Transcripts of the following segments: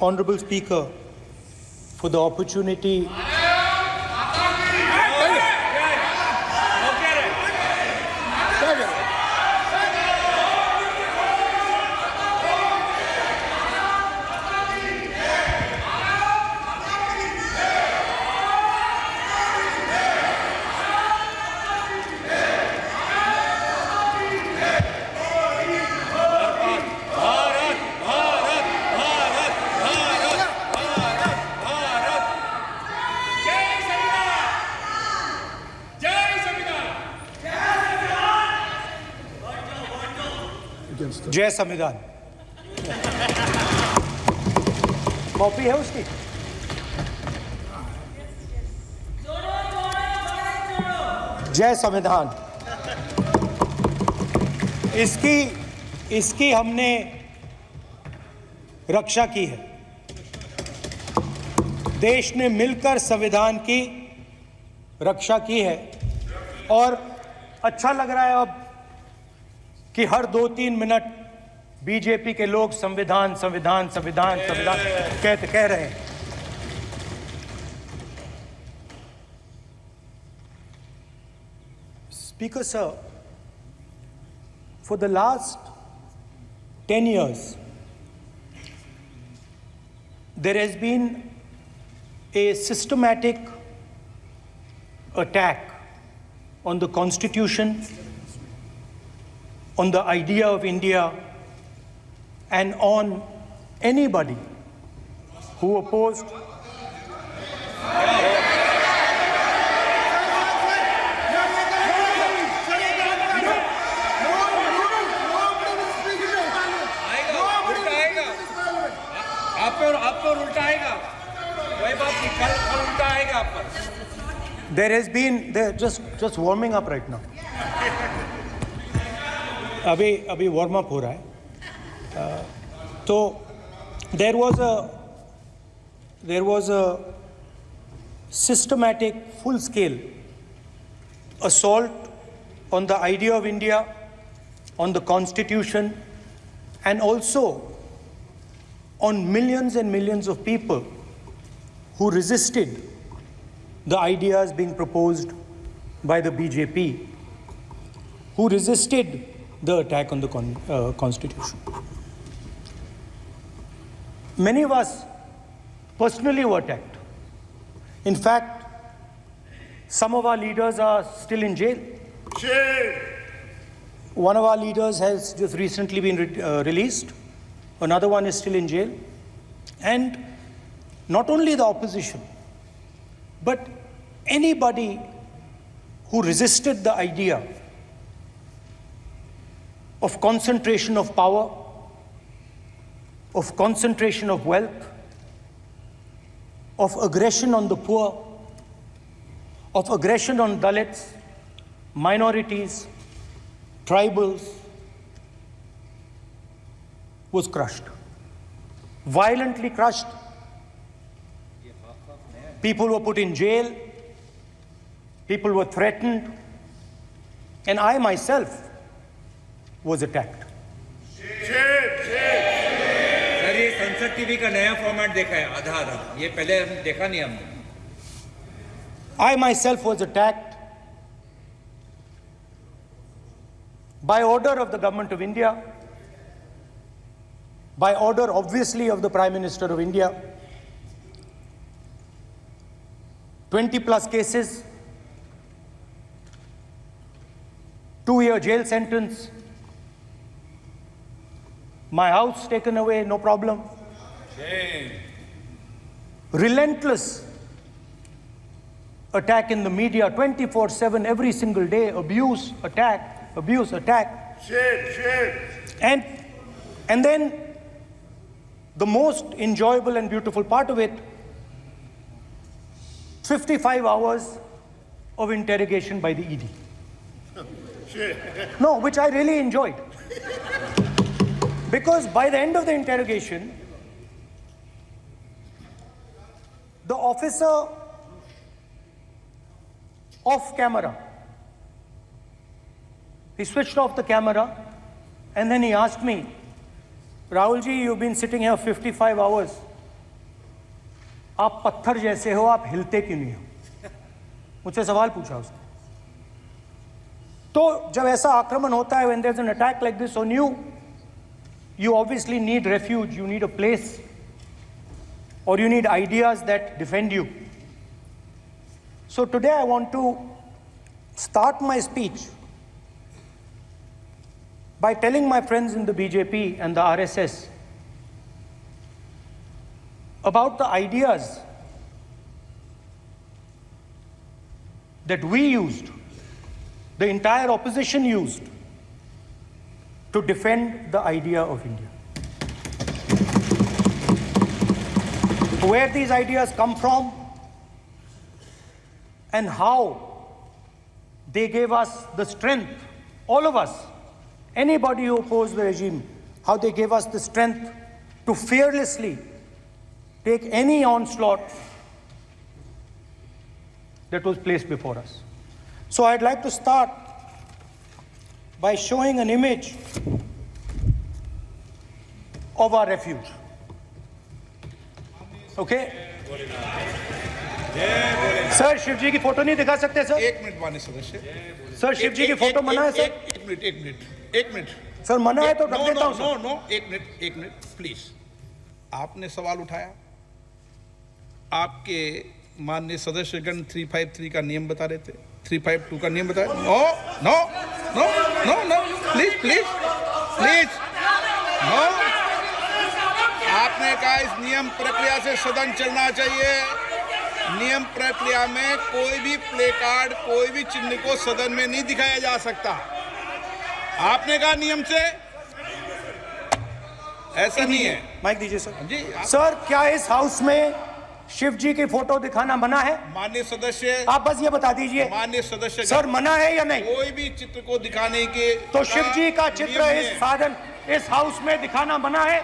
Honorable Speaker, for the opportunity. जय संविधान। Copy है उसकी? जय संविधान। इसकी हमने रक्षा की है। देश ने मिलकर संविधान की रक्षा की है और अच्छा लग रहा है अब कि हर 2-3 मिनट बीजेपी के लोग संविधान संविधान संविधान संविधान कह रहे हैं। Speaker sir, for the last 10 years, there has been a systematic attack on the Constitution, on the idea of India, and on anybody who opposed. There has been, just warming up right now. अभी warm up हो रहा है। तो there was a systematic, full-scale assault on the idea of India, on the Constitution, and also on millions and millions of people who resisted the ideas being proposed by the BJP, who resisted the attack on the Constitution. Many of us personally were attacked. In fact, some of our leaders are still in jail. Shame. One of our leaders has just recently been released. Another one is still in jail. And not only the opposition, but anybody who resisted the idea of concentration of power, of concentration of wealth, of aggression on the poor, of aggression on Dalits, minorities, tribals, was crushed. Violently crushed. People were put in jail. People were threatened. And I myself was attacked. Sir ये संसद TV का नया format देखा है आधा ये पहले हम देखा नहीं हमने। I myself was attacked by order of the government of India, by order obviously of the Prime Minister of India. 20+ cases, 2-year jail sentence, my house taken away, no problem. Shame. Relentless attack in the media, 24/7, every single day, abuse, attack, abuse, attack. Shame. And then the most enjoyable and beautiful part of it, 55 hours of interrogation by the ED. No, which I really enjoyed. Because by the end of the interrogation, the officer off camera, he switched off the camera and then he asked me, Rahulji, you've been sitting here 55 hours. आप पत्थर जैसे हो, आप हिलते क्यों नहीं हो? मुझसे सवाल पूछा उसने। तो जब ऐसा आक्रमण होता है, when there's an attack like this on you, you obviously need refuge, you need a place, or you need ideas that defend you. So today I want to start my speech by telling my friends in the BJP and the RSS about the ideas that we used, the entire opposition used, to defend the idea of India. Where these ideas come from and how they gave us the strength, all of us, anybody who opposed the regime, how they gave us the strength to fearlessly take any onslaught that was placed before us. So I'd like to start by showing an image of our refuge. Okay? Sir Shiv ji की photo नहीं दिखा सकते sir? एक minute माननीय सदस्य। Sir Shiv ji की photo मना है सर? एक मिनट सर मना है तो रख देता हूं सर। नो एक मिनट प्लीज। आपने सवाल उठाया, आपके माननीय सदस्यगण 353 का नियम बता रहे थे, 352 का नियम बता रहे। No please no. आपने कहा इस नियम प्रक्रिया से सदन चलना चाहिए। नियम प्रक्रिया में कोई भी प्ले कार्ड, कोई भी चिन्ह को सदन में नहीं दिखाया जा सकता। आपने कहा नियम से, ऐसा नहीं है। माइक दीजिए सर। जी सर क्या इस हाउस में शिव जी की फोटो दिखाना मना है? माननीय सदस्य, आप बस ये बता दीजिए माननीय सदस्य सर, मना है या नहीं? कोई भी चित्र को दिखाने के तो शिव जी का चित्र नियम इस है। साधन, इस हाउस में दिखाना मना है?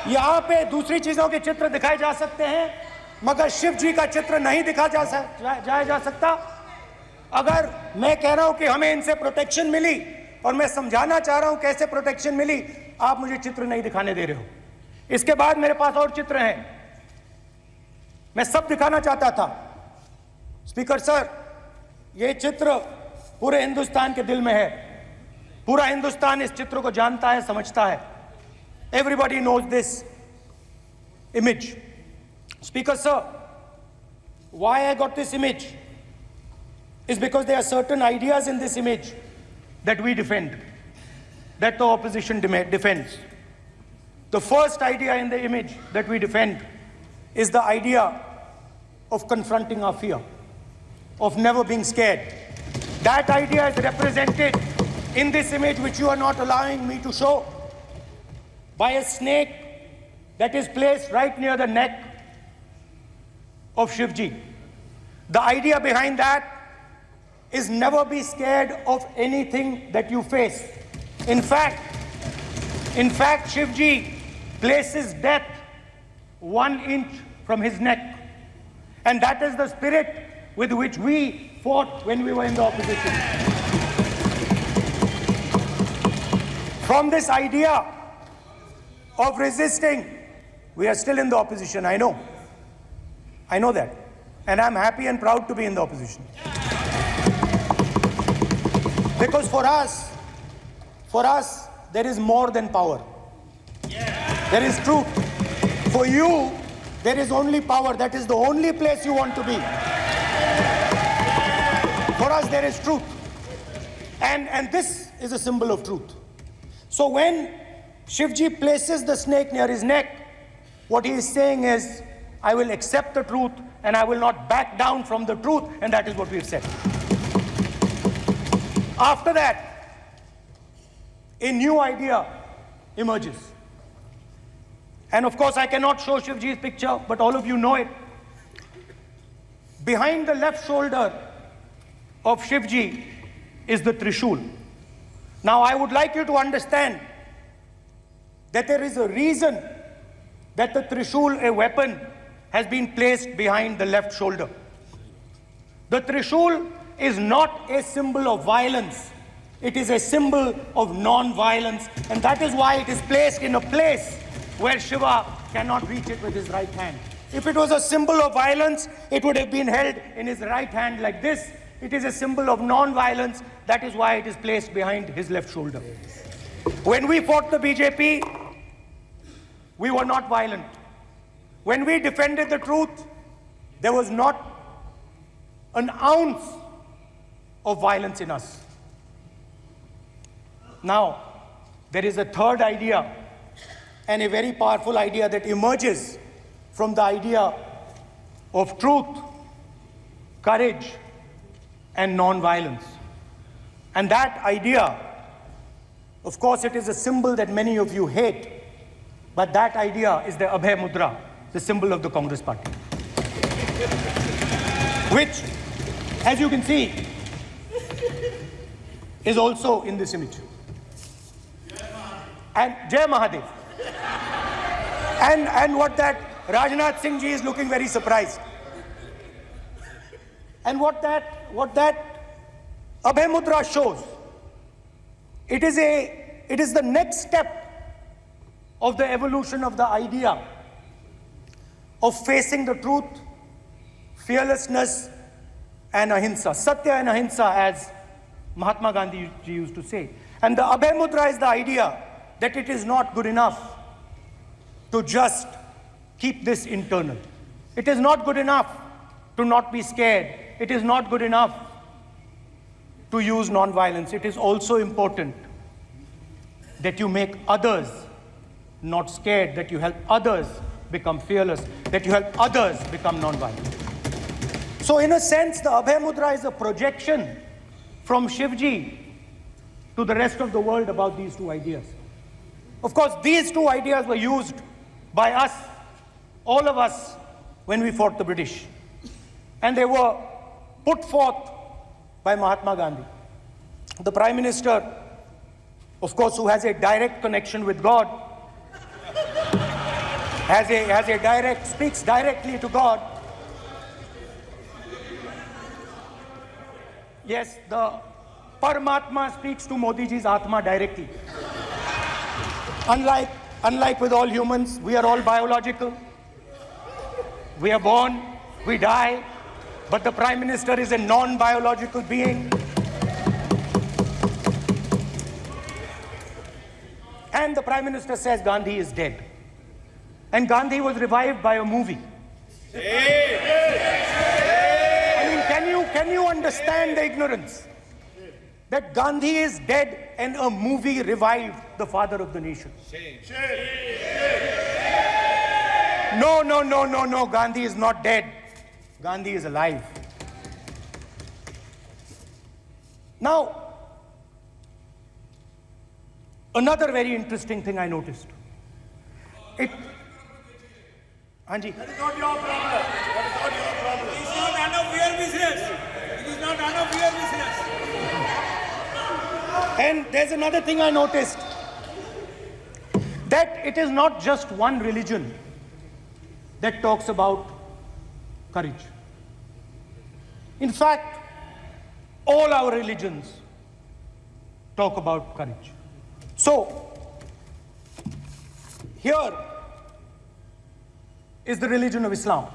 यहाँ पे दूसरी चीजों के चित्र दिखाए जा सकते हैं, मगर शिव जी का चित्र नहीं दिखा जा सकता। अगर मैं कह रहा हूं कि हमें इनसे प्रोटेक्शन मिली और मैं समझाना चाह रहा हूं कैसे प्रोटेक्शन मिली, आप मुझे चित्र नहीं दिखाने दे रहे हो। इसके बाद मेरे पास और चित्र हैं, मैं सब दिखाना चाहता था। स्पीकर सर, ये चित्र पूरे हिंदुस्तान के दिल में है। पूरा हिंदुस्तान इस चित्र को जानता है, समझता है। Everybody knows this image. Speaker sir, why I got this image is because there are certain ideas in this image that we defend, that the opposition defends. The first idea in the image that we defend is the idea of confronting our fear, of never being scared. That idea is represented in this image, which you are not allowing me to show, by a snake that is placed right near the neck of Shivji. The idea behind that is never be scared of anything that you face. In fact, Shivji places death 1 inch from his neck. And that is the spirit with which we fought when we were in the opposition. From this idea of resisting, we are still in the opposition, I know. I know that. And I'm happy and proud to be in the opposition. Because for us, there is more than power. There is truth. For you, there is only power. That is the only place you want to be. For us, there is truth. And this is a symbol of truth. So when Shivji places the snake near his neck, what he is saying is, I will accept the truth and I will not back down from the truth, and that is what we've said. After that, a new idea emerges. And of course, I cannot show Shivji's picture, but all of you know it. Behind the left shoulder of Shivji is the Trishul. Now, I would like you to understand that there is a reason that the Trishul, a weapon, has been placed behind the left shoulder. The Trishul is not a symbol of violence. It is a symbol of non-violence, and that is why it is placed in a place where Shiva cannot reach it with his right hand. If it was a symbol of violence, it would have been held in his right hand like this. It is a symbol of non-violence. That is why it is placed behind his left shoulder. When we fought the BJP, we were not violent. When we defended the truth, there was not an ounce of violence in us. Now, there is a third idea, and a very powerful idea that emerges from the idea of truth, courage, and non-violence. And that idea, of course, it is a symbol that many of you hate, but that idea is the Abhay Mudra, the symbol of the Congress Party, which, as you can see, is also in this image. And Jai Mahadev. And what that Rajnath Singh ji is looking very surprised. And what that Abhay Mudra shows, it is the next step of the evolution of the idea of facing the truth, fearlessness, and ahimsa. Satya and ahimsa, as Mahatma Gandhi ji used to say. And the Abhay Mudra is the idea that it is not good enough to just keep this internal. It is not good enough to not be scared. It is not good enough to use non-violence. It is also important that you make others not scared, that you help others become fearless, that you help others become non-violent. So in a sense, the Abhay Mudra is a projection from Shivji to the rest of the world about these two ideas. Of course, these two ideas were used by us, all of us, when we fought the British. And they were put forth by Mahatma Gandhi. The Prime Minister, of course, who has a direct connection with God, speaks directly to God. Yes, the Paramatma speaks to Modi ji's Atma directly. Unlike with all humans, we are all biological. We are born, we die, but the Prime Minister is a non-biological being. And the Prime Minister says Gandhi is dead. And Gandhi was revived by a movie. I mean, can you understand the ignorance? That Gandhi is dead and a movie revived the father of the nation. No, Gandhi is not dead. Gandhi is alive. Now, another very interesting thing I noticed. Anji. That is not your problem. That is not your problem. It is not none of your business. It is not none of your business. And there's another thing I noticed. That it is not just one religion that talks about courage. In fact, all our religions talk about courage. So, here is the religion of Islam.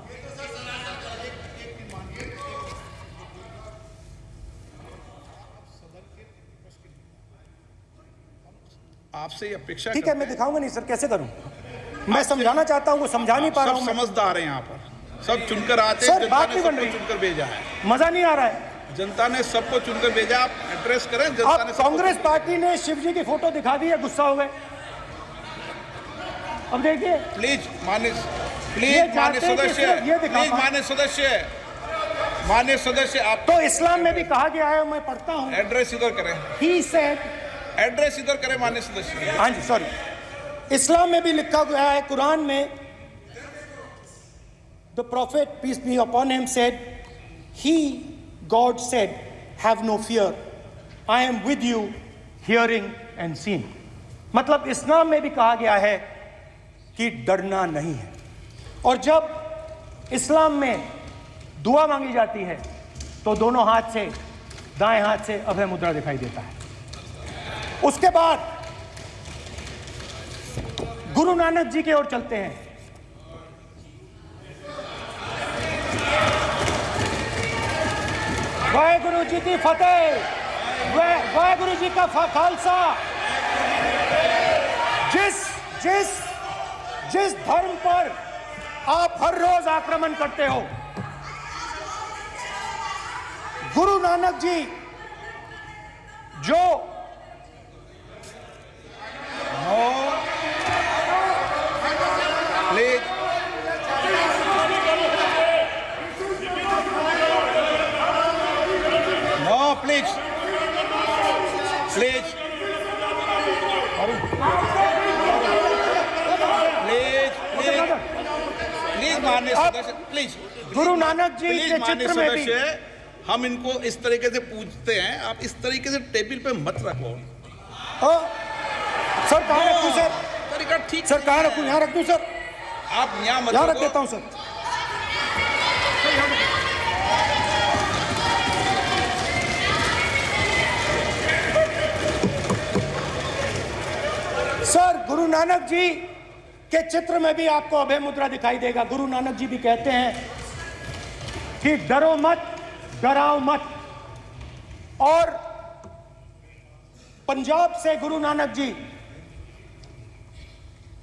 आपसे ये अपेक्षा ठीक है, मैं दिखाऊंगा नहीं sir, कैसे करूं? मैं समझाना चाहता हूं, वो समझा नहीं पा रहा हूं। सब समझदार हैं यहाँ पर, सब चुनकर आते हैं। सर, बात नहीं बन जनता ने रही। सबको चुनकर भेजा है। मजा नहीं आ रहा है। जनता ने सबको चुनकर भेजा। आप एड्रेस करें। जनता अब ने सबको कांग्रेस पार्टी ने शिवजी की फोटो दिखा दी है, गुस्सा हो गए। अब देखिए, प्लीज मान्य ये मान्य चाहते हैं कि सदस्य, सिर्फ ये दिखा प्लीज पाएं। मान्य सदस्य आप तो इस्लाम में भी कहा गया है, मैं पढ़ता हूं। एड्रेस इधर करें। He said, एड्रेस इधर करें मान्य सदस्य। हाँ जी, सॉरी, इस्लाम में भी लिखा गया है, कुरान में, the prophet, peace be upon him, said, he, God said, have no fear, I am with you, hearing and seeing. मतलब इस्लाम में भी कहा गया है कि डरना नहीं है। और जब इस्लाम में दुआ मांगी जाती है तो दोनों हाथ से, दाएं हाथ से अभय मुद्रा दिखाई देता है। उसके बाद गुरु नानक जी की ओर चलते हैं। वाहेगुरु जी की फतेह, वाहेगुरु जी का खालसा। जिस धर्म पर आप हर रोज आक्रमण करते हो, गुरु नानक जी जो please no, please please please माननीय सदस्य, please Guru Nanak ji please के माननीय चित्र में भी सदस्य, हम इनको इस तरीके से पूछते हैं, आप इस तरीके से टेबल पे मत रखो। सर कहाँ रखूं सर? तरीका ठीक सर कहाँ रखूं? यहाँ रख दूं सर? आप यहाँ मत यहाँ रख रखो। देता हूं सर। सर गुरु नानक जी के चित्र में भी आपको अभय मुद्रा दिखाई देगा। गुरु नानक जी भी कहते हैं कि डरो मत, डराओ मत। और पंजाब से गुरु नानक जी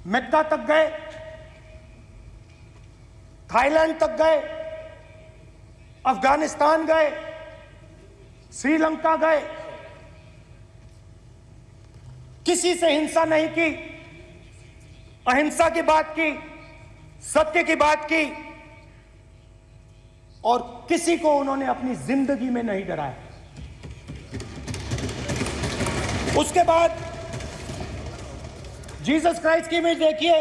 मक्का तक गए, थाईलैंड तक गए, अफगानिस्तान गए, श्रीलंका गए, किसी से हिंसा नहीं की, अहिंसा की बात की, सत्य की बात की, और किसी को उन्होंने अपनी जिंदगी में नहीं डराया। उसके बाद जीसस क्राइस्ट की इमेज देखिए,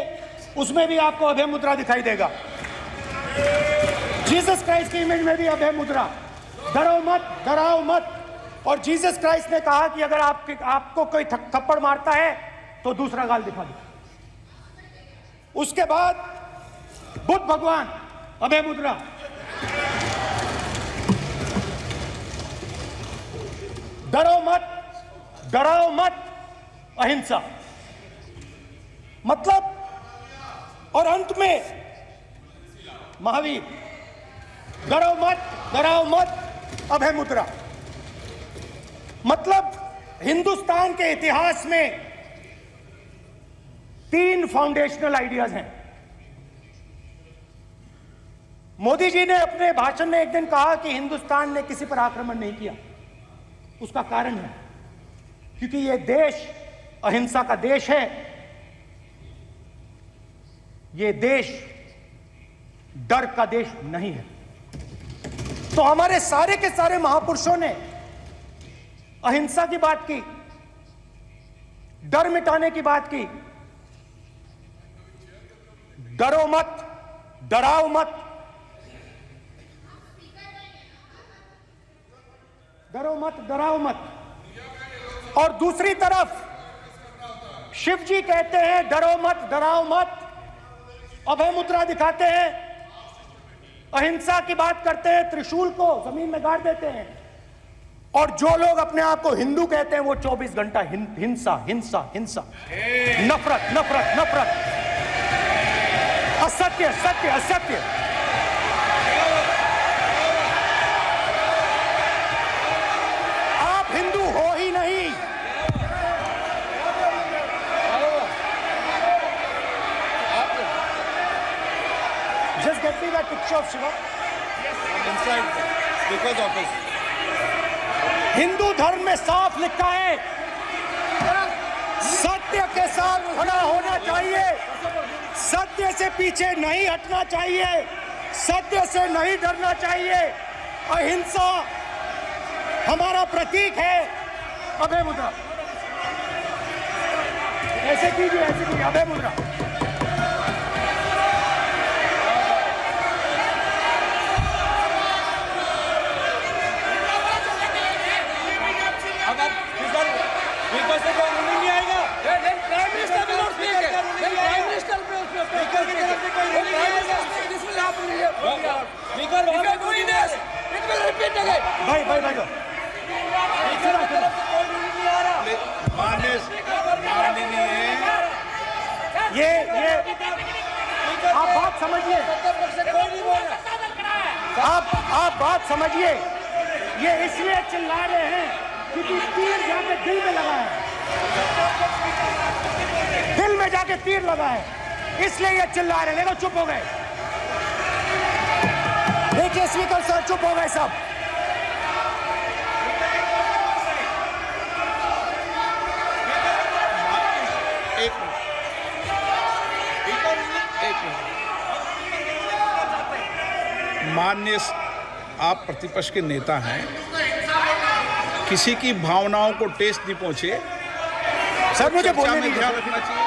उसमें भी आपको अभय मुद्रा दिखाई देगा। जीसस क्राइस्ट की इमेज में भी अभय मुद्रा, डरो मत, डराओ मत। और जीसस क्राइस्ट ने कहा कि अगर आपको कोई थप्पड़ मारता है तो दूसरा गाल दिखा दो। उसके बाद बुद्ध भगवान, अभय मुद्रा, डरो मत, डराओ मत, अहिंसा। मतलब, और अंत में महावीर, डरो मत, डराओ मत, अभय मुद्रा। मतलब हिंदुस्तान के इतिहास में 3 फाउंडेशनल आइडियाज हैं। मोदी जी ने अपने भाषण में एक दिन कहा कि हिंदुस्तान ने किसी पर आक्रमण नहीं किया। उसका कारण है क्योंकि यह देश अहिंसा का देश है, यह देश डर का देश नहीं है। तो हमारे सारे के सारे महापुरुषों ने अहिंसा की बात की, डर मिटाने की बात की। डरो मत, डराओ मत, डरो मत, डराओ मत। और दूसरी तरफ शिव जी कहते हैं डरो मत, डराओ मत, अभय मुद्रा दिखाते हैं, अहिंसा की बात करते हैं, त्रिशूल को जमीन में गाड़ देते हैं। और जो लोग अपने आप को हिंदू कहते हैं वो 24 घंटा हिंसा, हिंसा, हिंसा, नफरत, नफरत, नफरत, असत्य, सत्य, असत्य। आप हिंदू हो ही नहीं। Just get me that picture of Shiva. inside because of this. Hindu धर्म में साफ लिखा है, सत्य के साथ खड़ा होना चाहिए, सत्य से पीछे नहीं हटना चाहिए, सत्य से नहीं डरना चाहिए। अहिंसा हमारा प्रतीक है। अभय मुद्रा, ऐसे कीजिए, ऐसे कीजिए, अभय मुद्रा। भाई भाई भाई ये आप बात समझिए, आप बात समझिए। ये इसलिए चिल्ला रहे हैं क्योंकि तीर जाके दिल में लगा है, दिल में जाके तीर लगा है, इसलिए ये चिल्ला रहे हैं। देखो चुप हो गए, देखिए स्पीकर सर चुप हो गए सब। एक मिनट। माननीय आप प्रतिपक्ष के नेता हैं, किसी की भावनाओं को ठेस नहीं पहुंचे, सर मुझे चर्चा बोलने में दीजिए। ध्यान रखना चाहिए।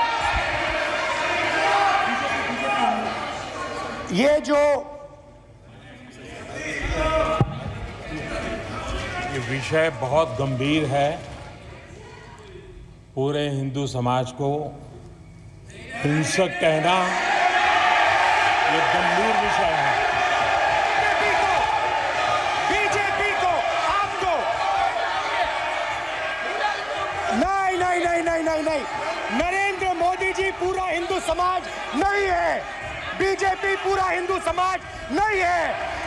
ये जो ये विषय बहुत गंभीर है, पूरे हिंदू समाज को हिंसक कहना ये गंभीर विषय है। बीजेपी को आपको नहीं, नरेंद्र मोदी जी पूरा हिंदू समाज नहीं है, बीजेपी पूरा हिंदू समाज नहीं है,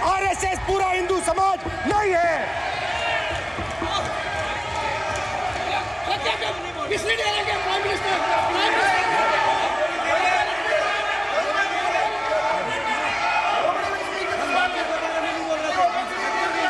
आरएसएस पूरा हिंदू समाज नहीं है। किसने